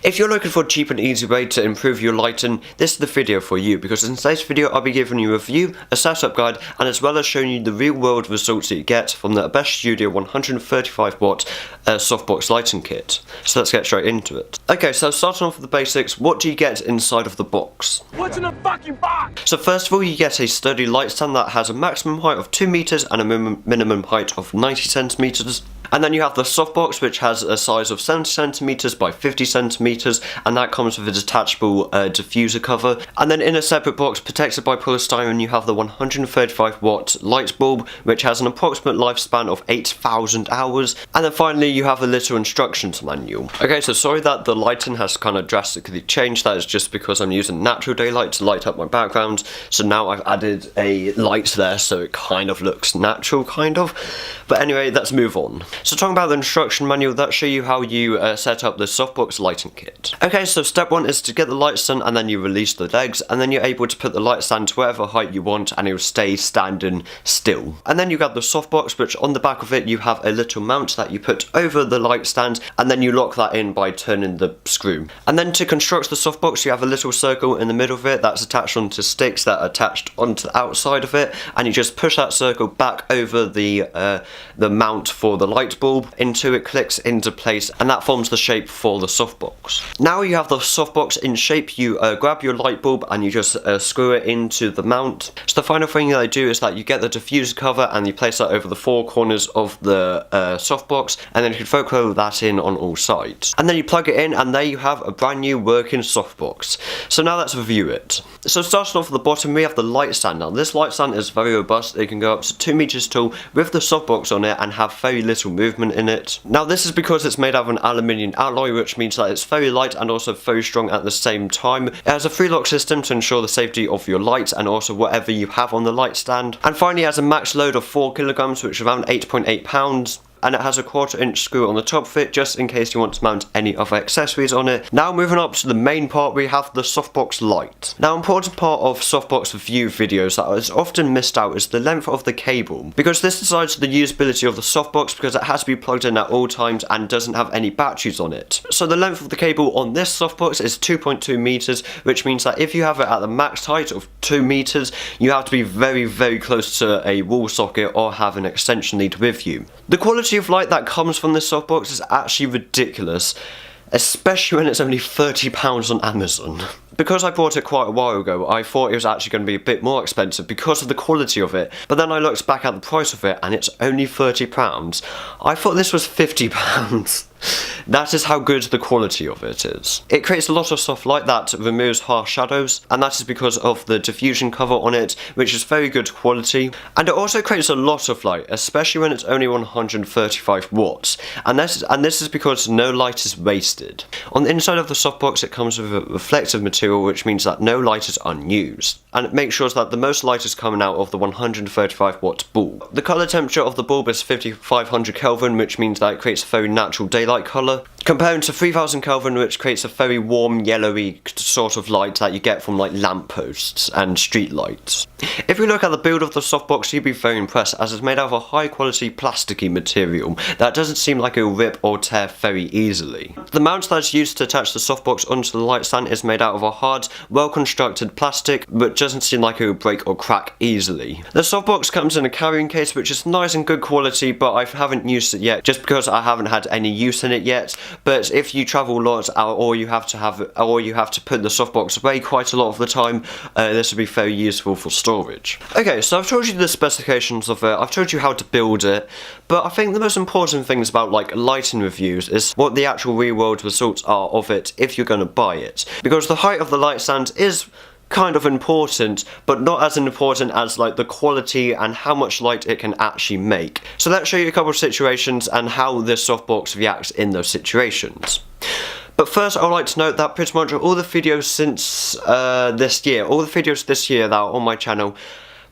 If you're looking for a cheap and easy way to improve your lighting, this is the video for you, because in today's video I'll be giving you a review, a setup guide, and as well as showing you the real world results that you get from the Abeststudio 135W Softbox lighting kit. So let's get straight into it. Okay, so starting off with the basics, what do you get inside of the box? What's in the fucking box? So first of all, you get a sturdy light stand that has a maximum height of 2 meters and a minimum height of 90 centimeters. And then you have the softbox, which has a size of 70 centimeters by 50 centimeters, and that comes with a detachable diffuser cover. And then in a separate box, protected by polystyrene, you have the 135W light bulb, which has an approximate lifespan of 8,000 hours. And then finally, you have a little instructions manual. Okay, so sorry that the lighting has kind of drastically changed. That is just because I'm using natural daylight to light up my background. So now I've added a light there, so it kind of looks natural, kind of. But anyway, let's move on. So talking about the instruction manual, that shows you how you set up the softbox lighting kit. Okay, so step 1 is to get the light stand, and then you release the legs, and then you're able to put the light stand to whatever height you want, and it will stay standing still. And then you got the softbox, which on the back of it you have a little mount that you put over the light stand, and then you lock that in by turning the screw. And then to construct the softbox, you have a little circle in the middle of it that's attached onto sticks that are attached onto the outside of it, and you just push that circle back over the mount for the light bulb until it clicks into place, and that forms the shape for the softbox. Now you have the softbox in shape, you grab your light bulb and you just screw it into the mount. So the final thing that I do is that you get the diffuser cover and you place that over the 4 corners of the softbox, and then you can focus that in on all sides. And then you plug it in, and there you have a brand new working softbox. So now let's review it. So starting off at the bottom, we have the light stand. Now this light stand is very robust. It can go up to 2 meters tall with the softbox on it and have very little movement in it. Now this is because it's made out of an aluminium alloy, which means that it's very light and also very strong at the same time. It has a 3-lock system to ensure the safety of your lights and also whatever you have on the light stand. And finally, it has a max load of 4 kilograms, which is around 8.8 pounds. And it has a 1/4-inch screw on the top of it, just in case you want to mount any other accessories on it. Now moving up to the main part, we have the softbox light. Now, an important part of softbox review videos that is often missed out is the length of the cable, because this decides the usability of the softbox, because it has to be plugged in at all times and doesn't have any batteries on it. So the length of the cable on this softbox is 2.2 meters, which means that if you have it at the max height of 2 meters, you have to be very, very close to a wall socket or have an extension lead with you. The quality of light that comes from this softbox is actually ridiculous, especially when it's only £30 on Amazon. Because I bought it quite a while ago, I thought it was actually going to be a bit more expensive because of the quality of it, but then I looked back at the price of it and it's only £30. I thought this was £50. That is how good the quality of it is. It creates a lot of soft light that removes harsh shadows, and that is because of the diffusion cover on it, which is very good quality. And it also creates a lot of light, especially when it's only 135 watts. And this is because no light is wasted. On the inside of the softbox, it comes with a reflective material, which means that no light is unused. And it makes sure that the most light is coming out of the 135 watt bulb. The colour temperature of the bulb is 5500 Kelvin, which means that it creates a very natural daylight colour, comparing to 3000 Kelvin, which creates a very warm yellowy sort of light that you get from like lampposts and street lights. If you look at the build of the softbox, you'd be very impressed, as it's made out of a high quality plasticky material that doesn't seem like it will rip or tear very easily. The mount that's used to attach the softbox onto the light stand is made out of a hard, well constructed plastic, but doesn't seem like it will break or crack easily. The softbox comes in a carrying case, which is nice and good quality, but I haven't used it yet just because I haven't had any use in it yet. But if you travel a lot, or you have to put the softbox away quite a lot of the time, this would be very useful for storage. Okay, so I've told you the specifications of it, I've told you how to build it, but I think the most important things about like lighting reviews is what the actual real world results are of it if you're going to buy it. Because the height of the light stand is kind of important, but not as important as like the quality and how much light it can actually make. So let's show you a couple of situations and how this softbox reacts in those situations. But first, I would like to note that pretty much all the videos since all the videos this year that are on my channel,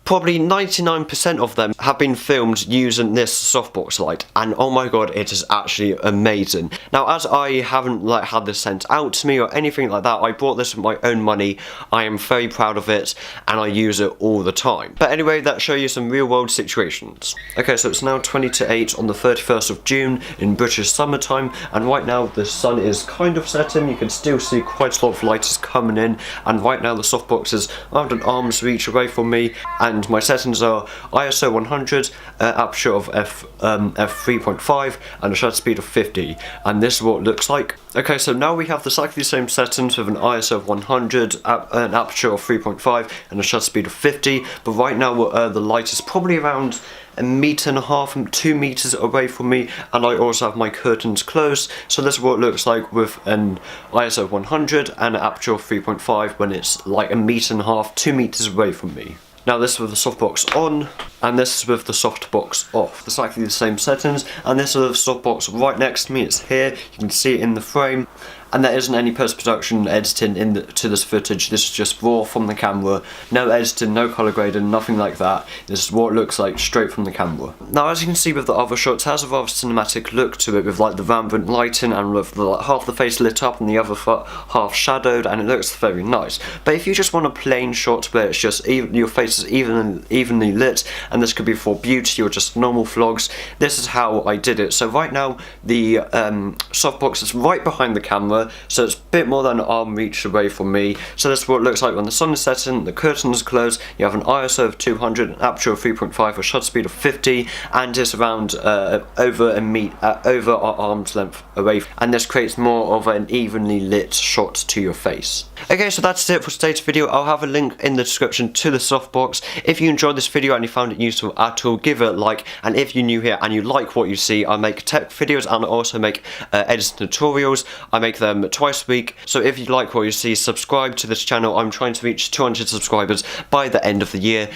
probably 99% of them have been filmed using this softbox light, and oh my god, it is actually amazing. Now, as I haven't like had this sent out to me or anything like that, I bought this with my own money. I am very proud of it, and I use it all the time. But anyway, let's show you some real world situations. Okay, so it's now 20 to 8 on the 31st of June in British summertime, and right now the sun is kind of setting. You can still see quite a lot of light is coming in, and right now the softbox is around an arm's reach away from me, and my settings are ISO 100, aperture of f3.5, and a shutter speed of 50, and this is what it looks like. Okay, so now we have exactly the same settings with an ISO of 100, an aperture of 3.5, and a shutter speed of 50, but right now the light is probably around 1.5 meters and 2 meters away from me, and I also have my curtains closed, so this is what it looks like with an ISO of 100 and an aperture of 3.5 when it's like 1.5 meters, 2 meters away from me. Now this is with the softbox on, and this is with the softbox off. It's exactly the same settings, and this is with the softbox right next to me. It's here, you can see it in the frame, and there isn't any post-production editing to this footage. This is just raw from the camera. No editing, no colour grading, nothing like that. This is what it looks like straight from the camera. Now, as you can see with the other shots, it has a rather cinematic look to it with like the rampant lighting and with the, like, half the face lit up and the other half shadowed, and it looks very nice. But if you just want a plain shot where it's just your face is evenly lit, and this could be for beauty or just normal vlogs, this is how I did it. So right now the softbox is right behind the camera, so it's a bit more than an arm reach away from me. So this is what it looks like when the sun is setting, the curtains are closed, you have an ISO of 200, an aperture of 3.5, a shutter speed of 50, and it's around over our arm's length away, and this creates more of an evenly lit shot to your face. Okay, so that's it for today's video. I'll have a link in the description to the softbox. If you enjoyed this video and you found it useful at all, give it a like, and if you're new here and you like what you see, I make tech videos and I also make editing tutorials. I make them twice a week, so if you like what you see, subscribe to this channel. I'm trying to reach 200 subscribers by the end of the year.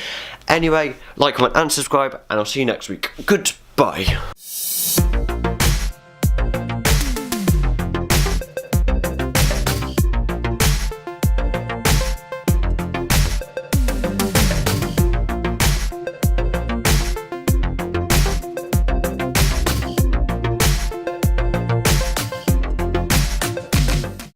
Anyway, like, comment and subscribe, and I'll see you next week. Goodbye.